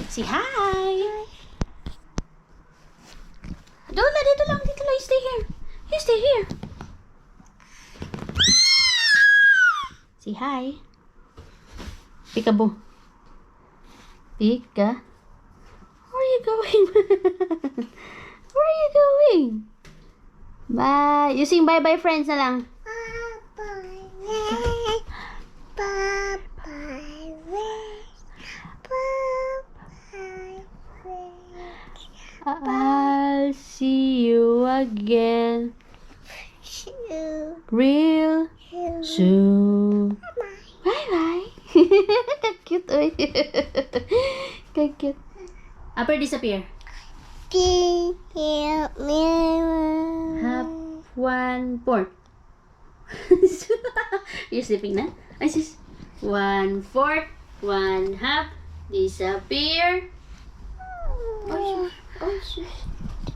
Say hi. Lola, dito lang. You stay here. You stay here. Say hi. Peekaboo. Pika. Where are you going? Where are you going? Bye. You sing bye-bye friends na lang. I'll see you again real soon. Bye-bye. Cute, oy. Cute. Upper disappear. Half 1/4. You're sleeping na? Ay, sis. 1/4, 1/2, disappear. Oh, sus.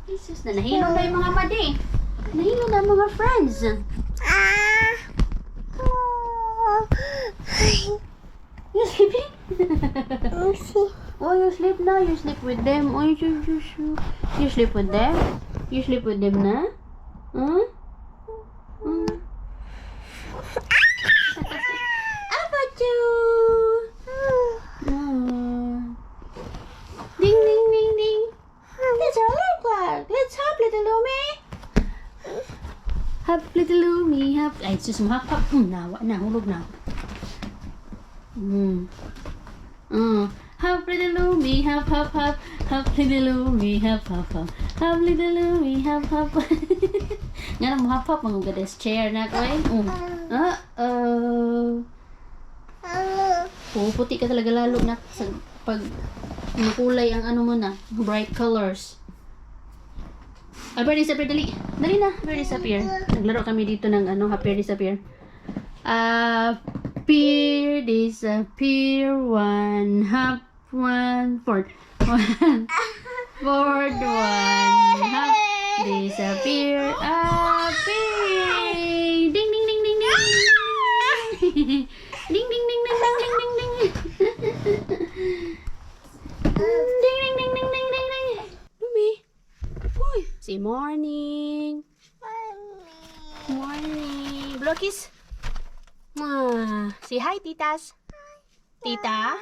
Jesus, na nahilo na yung mga madi. Nahilo na mga friends. You sleeping? Oh, you sleep now. You sleep with them. Oh, you sleep with them? You sleep with them na? Huh? How about you? Ding, ding, ding, ding. It's our alarm clock. Let's hop, little Lumi. Hop, little Lumi. Hop. Ay, sus mo. Hop, hop. Nawa na. Hulog na. Hop, little Lumi. Hop, hop, hop. Hop, little Lumi. Hop, hop, hop. Hop, little Lumi. Hop, hop. Nga na mo hop, hop. Mga gadas chair na ko eh. Uh-oh. Puputi ka talaga lalo na sa pag makulay ang ano mo na, bright colors. Happy disappear, dali. Dali na, happy disappear. Naglaro kami dito ng ano, happy disappear. Appear, disappear, 1/2, 1/4. 1/4, 1/2, disappear, appear. Ding, ding, ding, ding, ding. Ding, ding, ding, ding, ding, ding, ding, ding. Ding, ding, ding, ding, ding, ding, ding. Lumi. Uy, say morning. Morning. Blow kiss. Say hi, titas. Tita.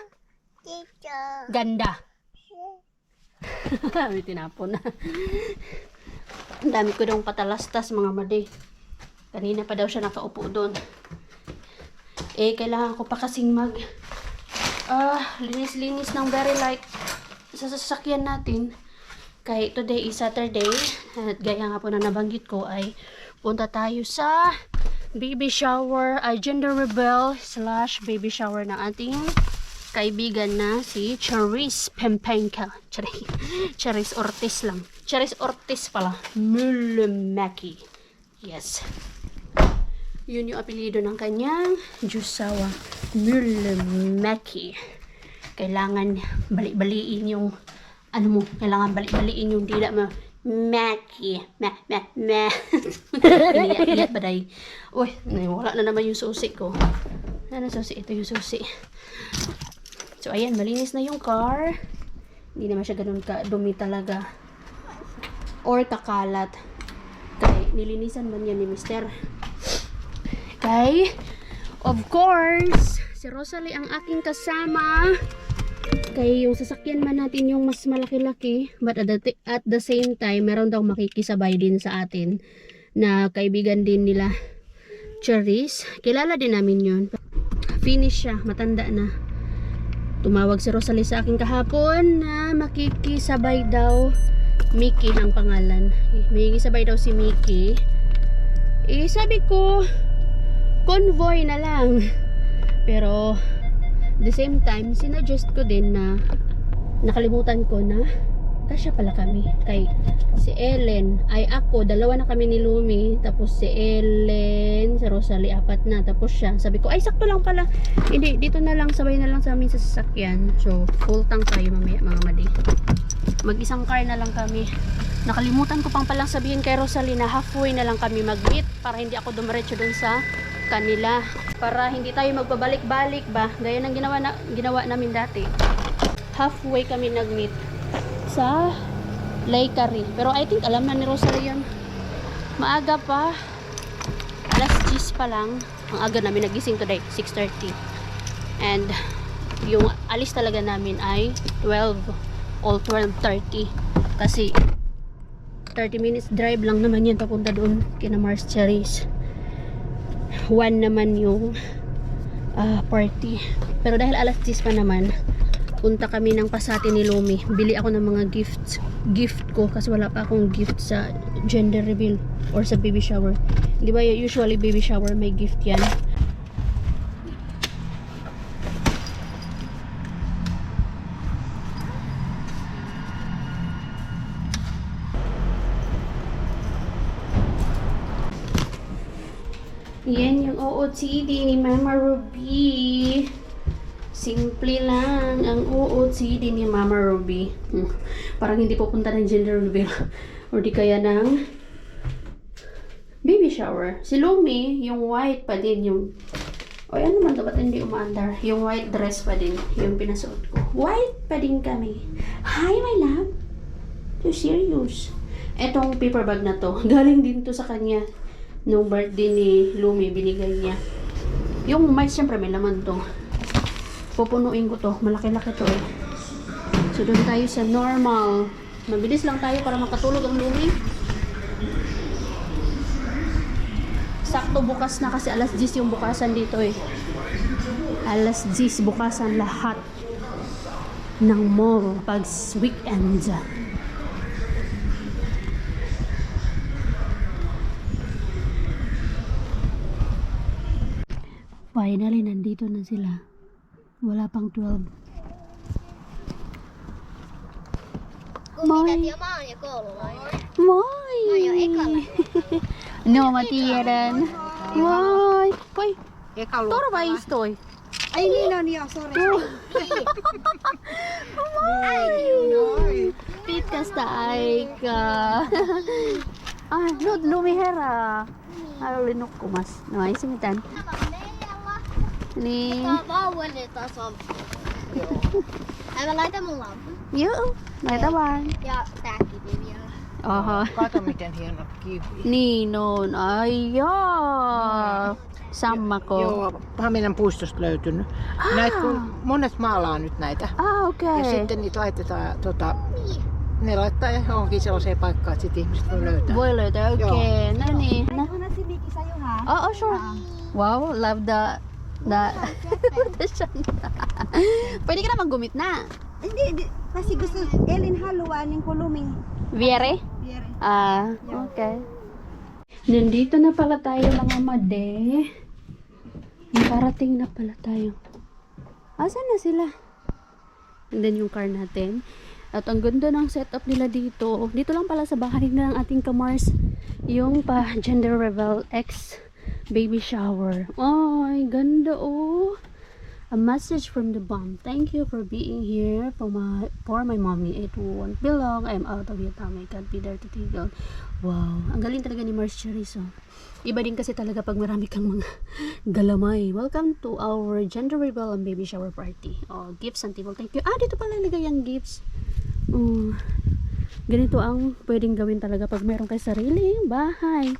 Ganda. May tinapon na. Ang dami ko daw patalastas mga madi. Kanina pa daw siya nakaupo doon. Eh, kailangan ko pa kasing linis-linis ng very light sa sasakyan natin. Kaya today is Saturday. At gaya nga po na nabanggit ko ay punta tayo sa baby shower, gender reveal / baby shower ng ating kaibigan na si Charis Pempenka. Charis Ortiz lang. Charis Ortiz pala. Mulimaki. Yes. Yun yung apelido ng kanyang Jusawa. Mulimaki. Kailangan balik-baliin yung ano mo. Kailangan balik-baliin yung dila mo. Maki. Iniyak ba day? Uy, wala na naman yung susi ko. Ano susi? Ito yung susi. So, ayan. Malinis na yung car. Hindi naman siya ganun dumi talaga. Or kakalat. Kaya nilinisan man yan ni Mister. Okay. Of course, si Rosalie ang aking kasama. Kaya yung sasakyan man natin yung mas malaki-laki. But at the same time, meron daw makikisabay din sa atin na kaibigan din nila Charis. Kilala din namin yun. Finish siya. Matanda na. Tumawag si Rosalie sa akin kahapon na makikisabay daw. Mickey ang pangalan. Makikisabay daw si Mickey. Eh, sabi ko, convoy na lang. Pero the same time, sinuggest ko din na nakalimutan ko na kasya pala kami. Kay si Ellen, ay ako, dalawa na kami ni Lumi. Tapos si Ellen, si Rosalie, 4 na. Tapos siya, sabi ko, ay sakto lang pala. Hindi, dito na lang, sabay na lang sa amin sa sasakyan. So, full tank tayo mamaya mga madi. Mag-isang car na lang kami. Nakalimutan ko pang palang sabihin kay Rosalie na halfway na lang kami mag-meet para hindi ako dumiretso dun sa kanila. Para hindi tayo magbabalik-balik ba. Gaya ng ginawa namin dati. halfway kami nag-meet sa Lakeary. Pero I think alam na ni Rosalie yun. Maaga pa. Alas 10 pa lang. Ang aga namin nagising today, 6:30. And yung alis talaga namin ay 12 or 12:30. Kasi 30 minutes drive lang naman yan papunta doon kina Mars Cherries. 1 naman yung party. Pero dahil alas 10 pa naman, punta kami ng Pasati ni Lumi. Bili ako ng mga gift ko kasi wala pa akong gift sa gender reveal or sa baby shower. Di ba usually baby shower may gift yan? Yan yung OOTD ni Mama Ruby. Simple lang ang OOTD ni Mama Ruby. Parang hindi pupunta ng gender reveal or di kaya ng baby shower. Si Lumi, yung white pa din yung ano naman to, ba't hindi umaandar? Yung white dress pa din yung pinasuot ko. White pa din kami. Hi my love. So serious. Etong paper bag na to, galing din to sa kanya. Nung birthday ni Lumi, binigay niya. Yung mic, syempre may laman to. Pupunuin ko to. Malaki-laki to eh. So, doon tayo sa normal. Mabilis lang tayo para makatulog ang Lumi. Sakto bukas na kasi alas 10 yung bukasan dito eh. Alas 10 bukasan lahat ng mall pag weekend. Finally, nandito na sila. Wala pang 12. Moi! Moi! No, Matieren. Moi! Oi! Torva istoi. Ai niin on joo, sori. Moi! Pitkästä aikaa. Nyt Lumi herää. Hän oli nukkumassa. No ei se mitään. Niin. Vauvalle taas on. Mä laitan mun lampun. Joo, laita vaan. Ja tääkin vielä. Aha. Kato miten hieno kivi. Niin on. Ai jaa. Sammako. Joo, Haminan puistosta löytynyt. Näitä kun monet maalaa nyt näitä. Okei. Ja sitten niitä laitetaan, ne laittaa johonkin sellaiseen paikkaan, että sit ihmiset voi löytää. Voi löytää, okei. No niin. Ako na si Vicky sa'yo ha. Oh, sure. Wow, love the Shanta. Pwede ka naman gumit na. Hindi. Kasi gusto Ellen haluanin ko luming. Viere? Viere. Okay. Nandito na pala tayo mga made. Nakarating na pala tayo. Asan na sila? And then yung car natin. At ang ganda ng setup nila dito. Dito lang pala sa bahay na ng ating kamars. Yung pa gender reveal X baby shower. Ay, ganda oh. A message from the bomb. Thank you for being here for my mommy. It won't be long. I'm out of your tummy. Can't be there to take you. Wow. Ang galing talaga ni Mars Cherries. Oh. Iba din kasi talaga pag marami kang mga galamay. Welcome to our gender reveal and baby shower party. Oh, gifts and table. Thank you. Dito pala ilagay ang gifts. Ganito ang pwedeng gawin talaga pag meron kay sariling bahay.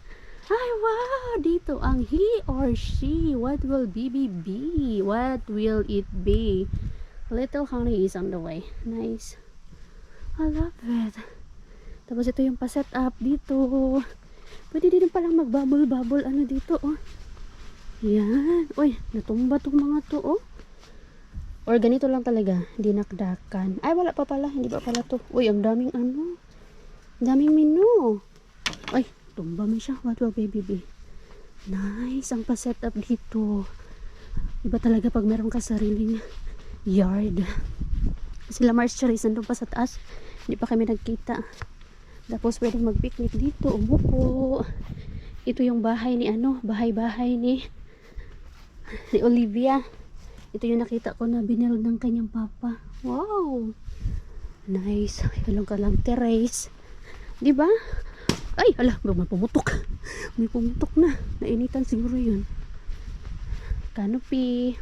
Ay, wow! Dito ang he or she. What will baby be? What will it be? Little honey is on the way. Nice. I love it. Tapos ito yung pa-set up dito. Pwede din palang mag-bubble dito, oh. Yan. Uy, natumba tong mga to, oh. Or ganito lang talaga. Dinakdakan. Ay, wala pa pala. Hindi pa pala to. Uy, ang daming ano. Daming menu. Ay, tumba mo siya. What will baby be? Nice. Ang pa-set up dito. Iba talaga pag meron ka sariling yard. Sila Mars Cherries nandun pa sa taas. Hindi pa kami nagkita. Tapos pwedeng mag-picnic dito. Umupo. Ito yung bahay ni bahay-bahay ni Olivia. Ito yung nakita ko na binilod ng kanyang papa. Wow. Nice. Kalong ka lang terrace. Diba? Ay, hala, may pumutok. May pumutok na. Nainitan siguro yun. Canopy.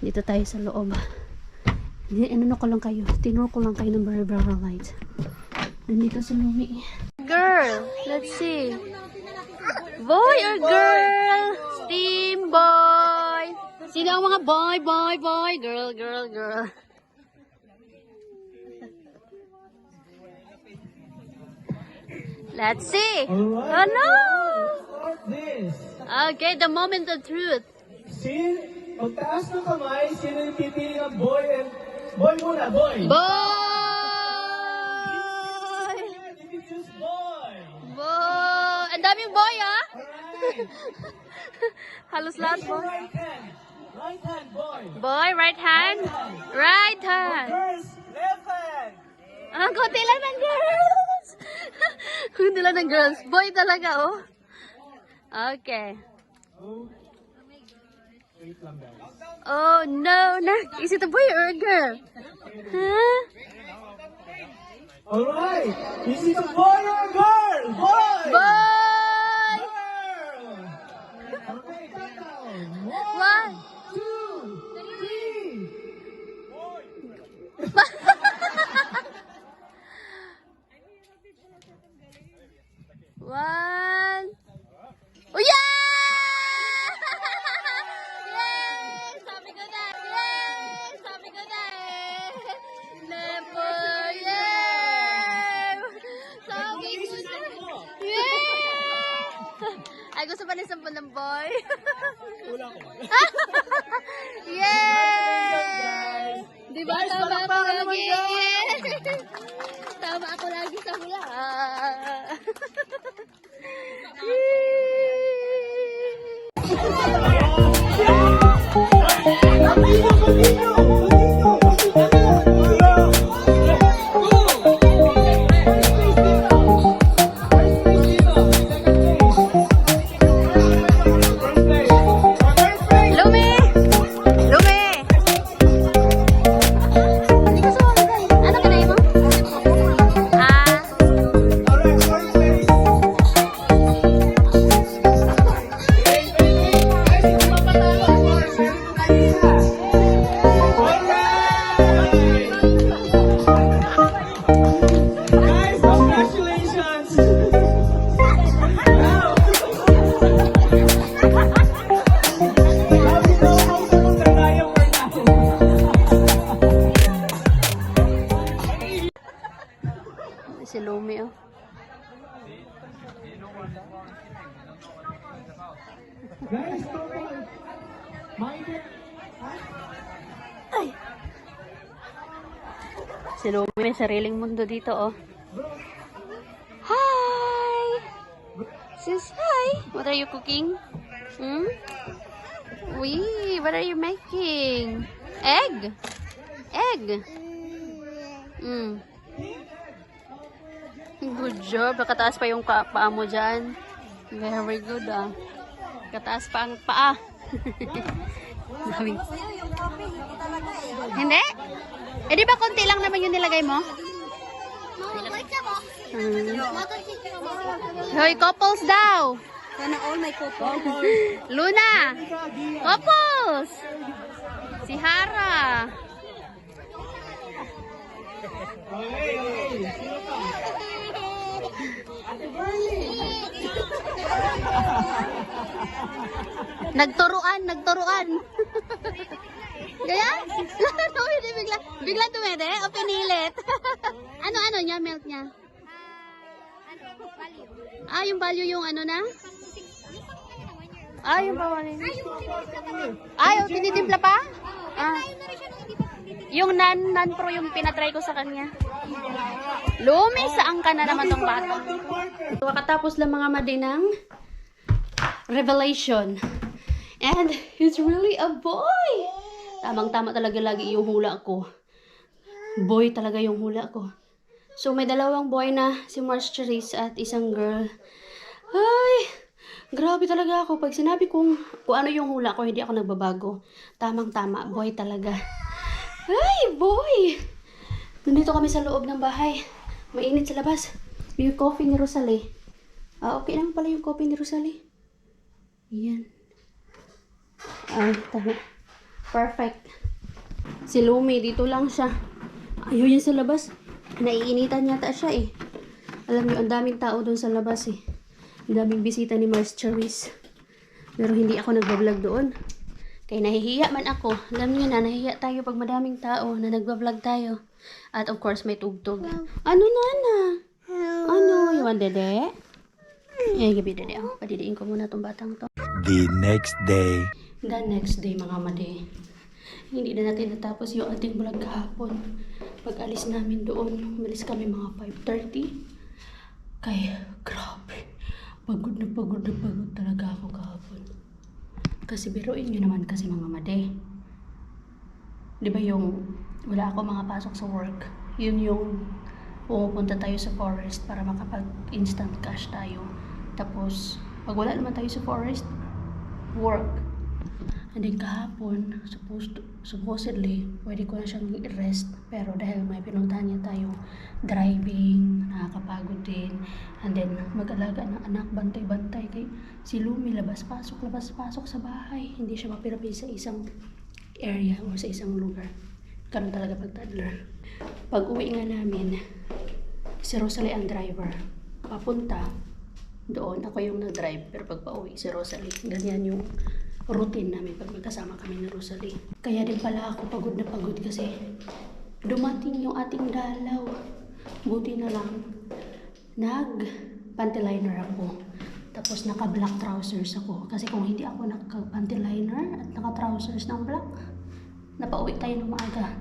Dito tayo sa loob. Ano ko lang kayo. Tinuro ko lang kayo ng very light. Nandito si Lumi. Girl, let's see. Boy or girl? Steam boy. Sino ang mga boy? Girl. Let's see. Oh no! This. Okay, the moment of truth. Magtaas ng kamay, sino yung pipili ng boy and... Boy muna, boy! Boy! If you choose boy! Boy! Ang daming boy, ah! Alright! Halos lahat Your boy. right hand! Right hand, boy! Boy, right hand. Right hand. Girls, left hand! Ang konti lang ng girls. Konti lang ng girls. Boy talaga, oh. Okay. Wait lang, guys. Oh, no. Is it a boy or a girl? Huh? Alright! Is it a boy or a girl? Boy! Boy! Girl! Okay, countdown! One. 2, 3! One. Oh, yeah! Yes! Sabi ko na! Yes! Sabi ko na eh! Never! Yeah! Sabi ko na! Yeah! Ay, gusto pa ni sampun ng boy? Kulang ko. Yes! Di ba Guys, tama ako palakpakan naman lagi? dyan! Yes! Tama ako lagi sa hula. Lumi! Lumi! Hindi ko sumagay. Ano kinain mo? Ah, Alright, first place. Guys, congratulations! Now, let me know how to put the dial right now. si Lumi, oh. Guys, total. Minded. Si Lumi may sariling mundo dito, oh. Hi! Sis, hi! What are you cooking? Hmm? Wee, what are you making? Egg? Egg? Hmm. Good job. Nakataas pa yung paa mo dyan. Very good, ah. Nakataas pa ang paa. Dami. Hindi? Eh, di ba konti lang naman yung nilagay mo? Hoy, couples daw. Sana all my couples. Luna. Couples. Si Hara. Nagturuan. Kaya? No, hindi bigla tumede o pinilit. ano niya, milk niya? Ah, yung value yung ano na? Ah, yung bawalin. Ah, yung tinitimpla pa? Ah. Yung non-pro yung pinatry ko sa kanya. Lumi, saan ka na naman tong bata? Katapos lang mga madinang revelation. And he's really a boy. Tamang-tama talaga lagi yung hula ko. Boy talaga yung hula ko. So may dalawang boy na, si Mars Cherise at isang girl. Ay, grabe talaga ako. Pag sinabi kung ano yung hula ko, hindi ako nagbabago. Tamang-tama, boy talaga. Ay, boy! Nandito kami sa loob ng bahay. Mainit sa labas. Yung coffee ni Rosalie. Ah, okay lang pala yung coffee ni Rosalie. Yan. Ay, tama. Perfect. Si Lumi, dito lang siya. Ayaw yan sa labas. Naiinitan yata siya eh. Alam niyo, ang daming tao doon sa labas eh. Ang daming bisita ni Mars Charis. Pero hindi ako nagbablog doon. Kaya nahihiya man ako. Alam niyo na, nahihiya tayo pag madaming tao na nagbablog tayo. At of course, may tugtog. Ano nana? Ano? You want dede? Eh, gabi dede. Oh, padidiin ko muna tong batang to. The next day. The next day, mga made. Hindi na natin natapos yung ating vlog kahapon. Pag-alis namin doon, umalis kami mga 5:30. Kaya, grabe. Pagod na pagod talaga ako kahapon. Kasi biruin nyo naman kasi mga made. Di ba yung wala ako mga pasok sa work? Yun yung pumupunta tayo sa forest para makapag-instant cash tayo. Tapos, pag wala naman tayo sa forest, work. And then kahapon, supposedly, pwede ko na siyang i-rest. Pero dahil may pinuntahan niya tayo, driving, nakakapagod din. And then, mag-alaga ng anak, bantay-bantay. Kay si Lumi, labas-pasok sa bahay. Hindi siya mapirapi sa isang area o sa isang lugar. Ganun talaga pag toddler. Pag uwi nga namin, si Rosalie ang driver. Papunta doon, ako yung nag-drive. Pero pag pauwi, si Rosalie. Ganyan yung routine namin pag magkasama kami ni Rosalie. Kaya din pala ako pagod na pagod kasi dumating yung ating dalaw. Buti na lang, nag-panty liner ako. Tapos naka-black trousers ako. Kasi kung hindi ako naka-panty liner at naka-trousers ng black, napauwi tayo ng maaga.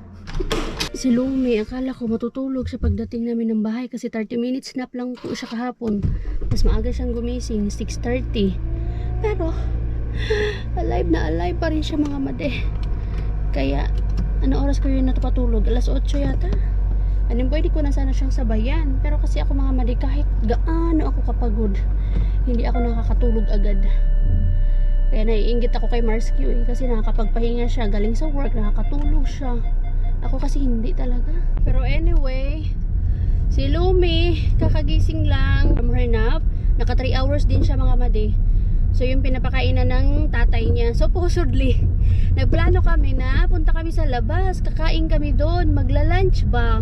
Si Lumi, akala ko matutulog sa pagdating namin ng bahay kasi 30 minutes nap lang po siya kahapon. Mas maaga siyang gumising, 6:30. Pero, alive na alive pa rin siya mga made. Kaya, ano oras ko yun natupatulog? 8:00 yata. Anong pwede ko na sana siyang sabayan. Pero kasi ako mga made, kahit gaano ako kapagod, hindi ako nakakatulog agad. Kaya naiinggit ako kay Mars Q eh, kasi nakakapagpahinga siya, galing sa work, nakakatulog siya. Ako kasi hindi talaga. Pero anyway, si Lumi, kakagising lang from her nap. Naka 3 hours din siya mga made. So yung pinapakainan ng tatay niya. Supposedly, nagplano kami na punta kami sa labas, kakain kami doon, magla-lunch ba.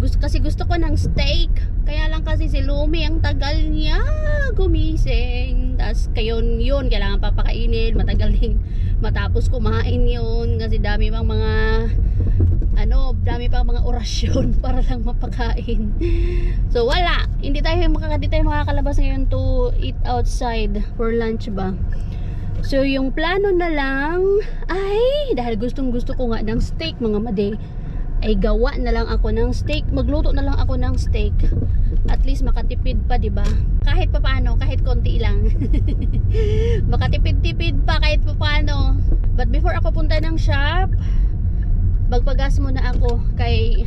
Kasi gusto ko ng steak. Kaya lang kasi si Lumi ang tagal niya gumising. Tapos kayon yun, kailangan papakainin, matagal din matapos kumain yun. Kasi dami pang mga orasyon para lang mapakain. So wala, hindi tayo makakalabas ngayon to eat outside for lunch ba. So yung plano na lang ay, dahil gustong gusto ko nga ng steak mga made, ay gawa na lang ako ng steak, magluto na lang ako ng steak. At least makatipid pa, 'di ba? Kahit papaano, kahit konti lang. Makatipid-tipid pa kahit papaano. But before ako punta ng shop, magpagas muna ako kay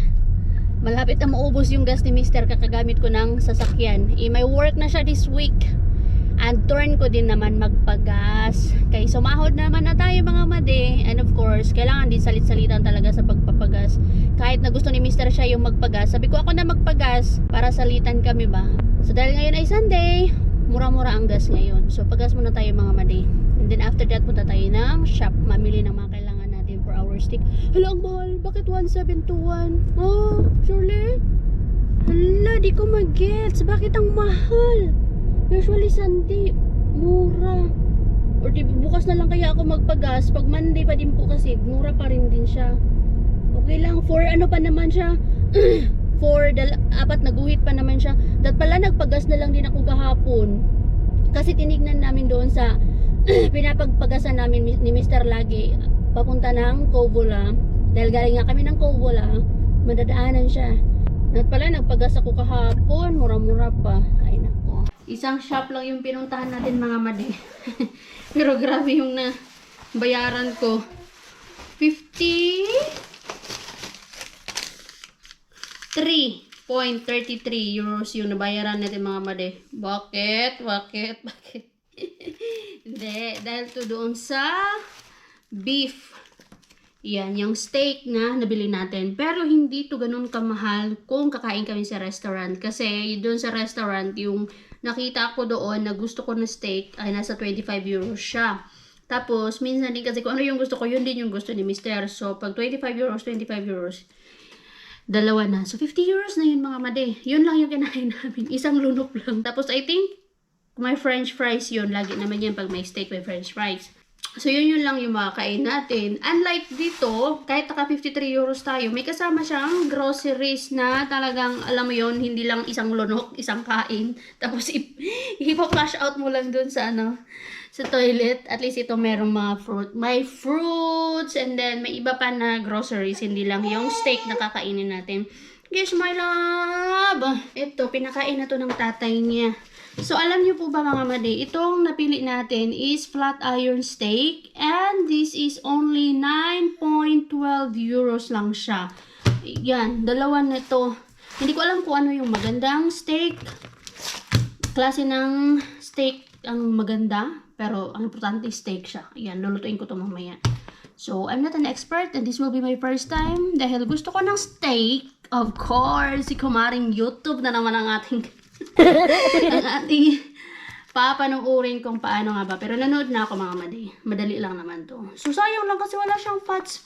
malapit na maubos yung gas ni Mr. Kakagamit ko ng sasakyan. May work na siya this week. And turn ko din naman magpagas. Kay sumahod naman na tayo mga made. And of course, kailangan din salit-salitan talaga sa pagpapagas. Kahit na gusto ni Mr. siya yung magpagas, sabi ko ako na magpagas para salitan kami ba. So dahil ngayon ay Sunday, mura-mura ang gas ngayon. So pagas muna tayo mga made. And then after that, punta tayo ng shop. Mamili ng mga kailangan natin for our steak. Hala, ang mahal. Bakit 1,721? Oh, surely? Hala, di ko mag-gets. Bakit ang mahal? Usually Sunday, mura. Or di bukas na lang kaya ako magpagas. Pag Monday pa din po kasi, mura pa rin din siya. Okay lang, for ano pa naman siya? For 4 na guhit pa naman siya. Dat pala nagpagas na lang din ako kahapon. Kasi tinignan namin doon sa pinapagpagasan namin ni Mr. Lagi. Papunta ng Covola. Dahil galing nga kami ng Covola, madadaanan siya. Dat pala nagpagas ako kahapon, mura-mura pa. Ay nako. Isang shop lang yung pinuntahan natin mga made. Pero grabe yung na bayaran ko. 53.33 euros yung nabayaran natin mga made. Bakit? Hindi. Dahil to doon sa beef. Yan, yung steak na nabili natin. Pero hindi to ganun kamahal kung kakain kami sa restaurant. Kasi doon sa restaurant, yung nakita ko doon na gusto ko na steak ay nasa 25 euros siya. Tapos, minsan din kasi kung ano yung gusto ko, yun din yung gusto ni Mr. So, pag 25 euros, 25 euros, dalawa na. So, 50 euros na yun mga made. Yun lang yung kinain namin. Isang lunok lang. Tapos, I think, may french fries yun. Lagi naman yan pag may steak, may french fries. So, yun lang yung makakain natin. Unlike dito, kahit naka 53 euros tayo, may kasama siyang groceries na talagang, alam mo yun, hindi lang isang lunok, isang kain. Tapos, ipo-flash out mo lang dun sa sa toilet. At least ito merong mga fruit. May fruits and then may iba pa na groceries. Hindi lang yung steak na kakainin natin. Yes, my love! Ito, pinakain na to ng tatay niya. So, alam niyo po ba mga made, itong napili natin is flat iron steak. And this is only 9.12 euros lang siya. Yan, dalawa na to. Hindi ko alam kung ano yung magandang steak. Klase ng steak ang maganda. Pero, ang importante, steak siya. Ayan, lulutuin ko to mamaya. So, I'm not an expert and this will be my first time. Dahil gusto ko ng steak. Of course, si Kumaring YouTube na naman ang ating papanuurin kung paano nga ba. Pero nanood na ako mga madi. Madali lang naman to. So, sayang lang kasi wala siyang fats.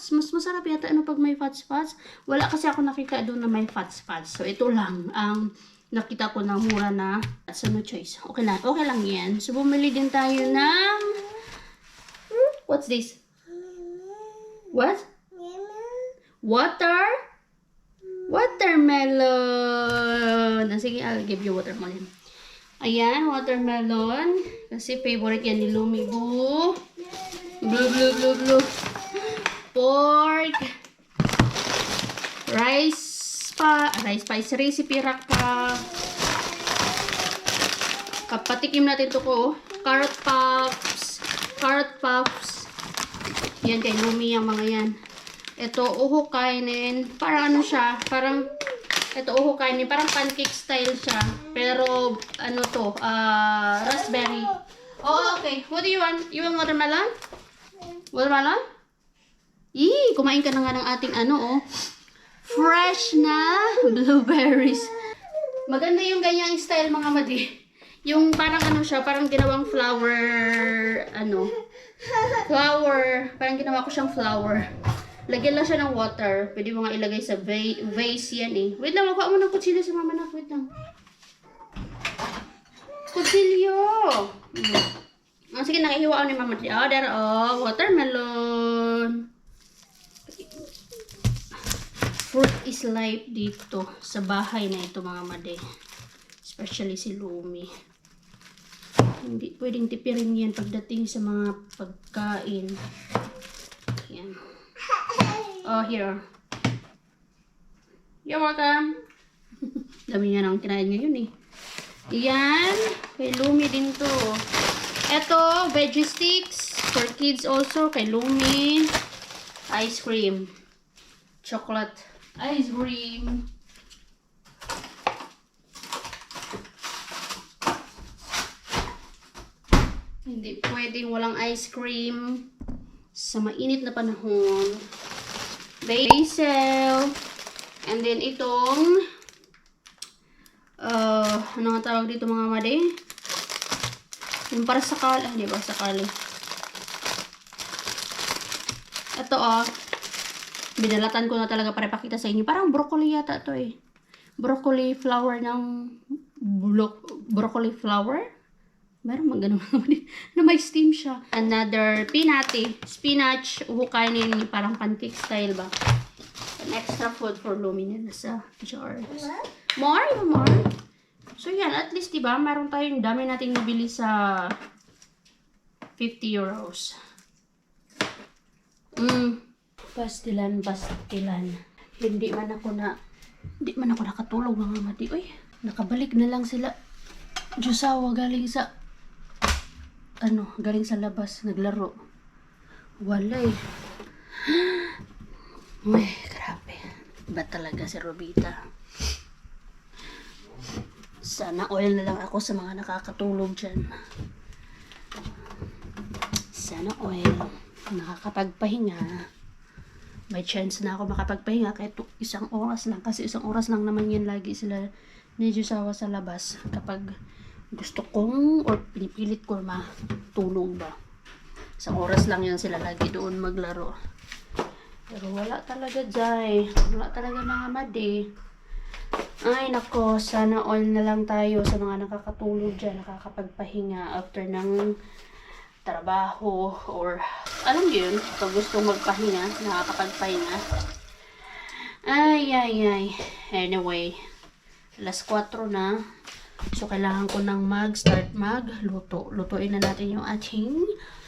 Mas masarap yata pag may fats. Wala kasi ako nakita doon na may fats. So, ito lang ang nakita ko na mura na. So, no choice. Okay lang yan. So, bumili din tayo ng... What's this? What? Watermelon. Sige, I'll give you watermelon. Ayan, watermelon. Kasi favorite yan ni Lumi. Blue. Pork. Rice spice recipe rack pa. Kapatikim natin to ko. Carrot puffs. Yan kay Lumi yung mga yan. Ito, uho kainin. Parang ano siya, parang pancake style siya. Pero, raspberry. Oh, okay. What do you want? You want watermelon? Watermelon? Kumain ka na nga ng ating fresh na blueberries. Maganda yung ganyang style mga madi. Yung parang parang ginawang parang ginawa ko siyang flower. Lagyan lang siya ng water. Pwede mo nga ilagay sa vase yan eh. Wait lang, magkuha mo ng kutsilyo sa mama na. Wait lang. Kutsilyo! Sige, nakihiwa ako ni mama. Watermelon. Fruit is life dito. Sa bahay na ito mga made. Especially si Lumi. Hindi pwedeng tipirin yan pagdating sa mga pagkain. Yan. Oh, here. You're welcome. Dami niya nang kinain ngayon eh. Yan. Kay Lumi din to. Ito, veggie sticks. For kids also. Kay Lumi. Ice cream. Chocolate. Ice cream. Hindi pwedeng walang ice cream sa mainit na panahon. Basil. And then itong ano nga tawag dito mga made? Yung para sa kali. Hindi ba sa kali? Ito binalatan ko na talaga para ipakita sa inyo. Parang broccoli yata to eh. Broccoli flower ng broccoli flower. Meron mag ganun na may steam siya. Another spinach, uhukainin parang pancake style ba. An extra food for Lumi nila sa jars. More? So yan, at least diba, meron tayong dami nating nabili sa 50 euros. Pastilan. Hindi man ako nakatulog mga mati. Uy, nakabalik na lang sila. Diyosawa galing sa labas, naglaro. Walay. Uy, grabe. Iba talaga si Robita. Sana oil na lang ako sa mga nakakatulog dyan. Sana oil. Nakakapagpahinga. May chance na ako makapagpahinga kahit isang oras lang. Kasi isang oras lang naman yan lagi sila ni Diyosawa sa labas. Kapag gusto kong or pinipilit ko matulog ba. Isang oras lang yun sila lagi doon maglaro. Pero wala talaga, Jai. Wala talaga mga madi. Ay, nako. Sana all na lang tayo sa mga nakakatulog dyan, nakakapagpahinga after ng trabaho or alam yun, pag gusto magpahinga, nakakapagpahinga. Ay. Anyway, alas 4 na. So, kailangan ko nang mag-start magluto. Lutuin na natin yung ating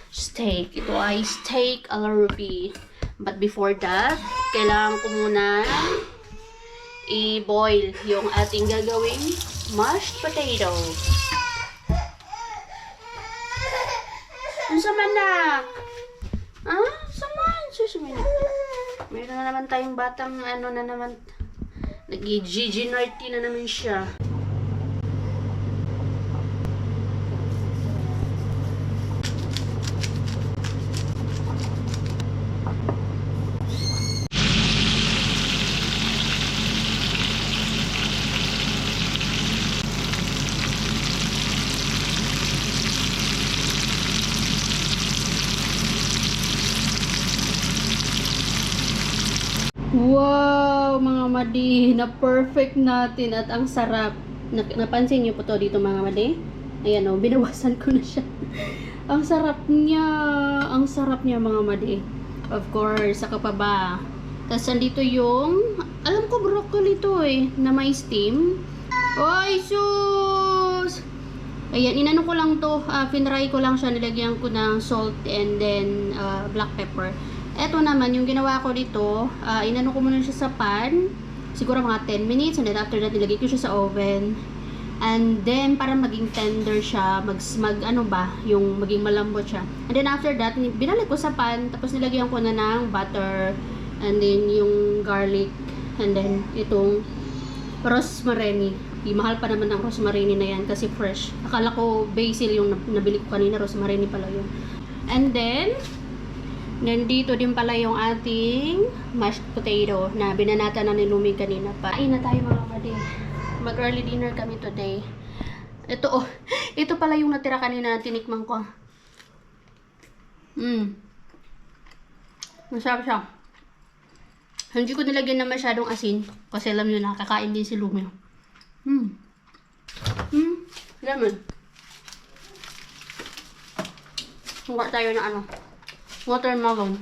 steak. Ito ay steak a la ruby. But before that, kailangan ko muna i-boil yung ating gagawing mashed potato. Ang sama na! Ah? Saman! Susumin. Meron na naman tayong batang ano na naman. Nag-GG naughty na naman siya. Wow, mga madi, na perfect natin at ang sarap. Napansin niyo po to dito mga madi? Ayan o, binawasan ko na siya. Ang sarap niya mga madi. Of course, saka pa ba? Tapos andito yung, alam ko broccoli to eh, na may steam. Oy, sus! Ayan, inano ko lang to, finry ko lang siya, nilagyan ko ng salt and then black pepper. Eto naman, yung ginawa ko dito, inano ko muna siya sa pan, siguro mga 10 minutes, and then after that, nilagay ko siya sa oven. And then, para maging tender siya, yung maging malambot siya. And then after that, binalik ko sa pan, tapos nilagyan ko na ng butter, and then yung garlic, and then itong rosemary. Mahal pa naman ang rosemary na yan kasi fresh. Akala ko basil yung nabili ko kanina, rosemary pala yun. And then, nandito din pala yung ating mashed potato na binanata na ni Lumi kanina pa. Kain na tayo mga kapatid. Mag-early dinner kami today. Ito pala yung natira kanina na tinikman ko. Masarap siya. Hindi ko nilagyan na masyadong asin kasi alam nyo nakakain din si Lumi. Lemon. Huwag tayo na watermelon.